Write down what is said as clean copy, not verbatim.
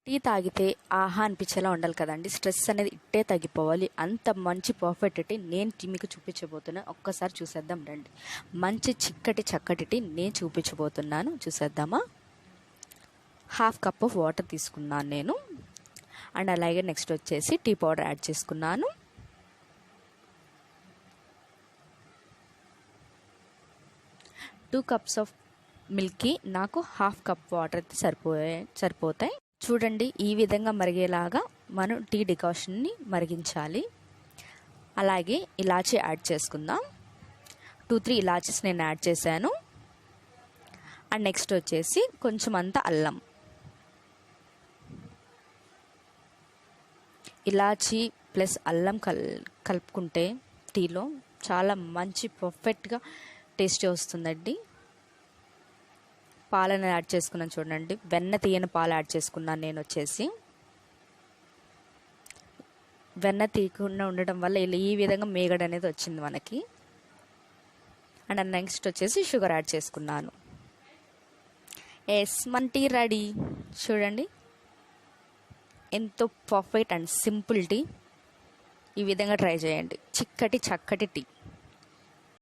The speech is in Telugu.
టీ తాగితే ఆహా అనిపించేలా ఉండాలి కదండి. స్ట్రెస్ అనేది ఇట్టే తగ్గిపోవాలి. అంత మంచి పర్ఫెక్ట్ టీ నేను మీకు చూపించబోతున్నాను. ఒక్కసారి చూసేద్దాం రండి. మంచి చక్కటి టీ నేను చూపించబోతున్నాను. చూసేద్దామా. 1/2 కప్ ఆఫ్ వాటర్ తీసుకున్నాను నేను. అండ్ అలాగే నెక్స్ట్ వచ్చేసి టీ పౌడర్ యాడ్ చేసుకున్నాను. టూ కప్స్ ఆఫ్ మిల్క్కి నాకు 1/2 కప్ వాటర్ అయితే సరిపోతాయి. చూడండి, ఈ విధంగా మరిగేలాగా మనం టీ డికాషన్ని మరిగించాలి. అలాగే ఇలాచీ యాడ్ చేసుకుందాం. 2-3 ఇలాచీస్ నేను యాడ్ చేశాను. అండ్ నెక్స్ట్ వచ్చేసి కొంచెం అంత అల్లం. ఇలాచీ ప్లస్ అల్లం కలుపుకుంటే టీలో చాలా మంచి పర్ఫెక్ట్గా టేస్టీ వస్తుందండి. పాలను యాడ్ చేసుకున్నాను చూడండి. వెన్న తీయని పాలు యాడ్ చేసుకున్నాను నేను వచ్చేసి. వెన్న తీయకుండా ఉండడం వల్ల ఈ విధంగా మేగడ అనేది వచ్చింది మనకి. అండ్ నెక్స్ట్ వచ్చేసి షుగర్ యాడ్ చేసుకున్నాను. మన టీ రెడీ. చూడండి, ఎంతో పర్ఫెక్ట్ అండ్ సింపుల్ టీ. ఈ విధంగా ట్రై చేయండి. చక్కటి టీ.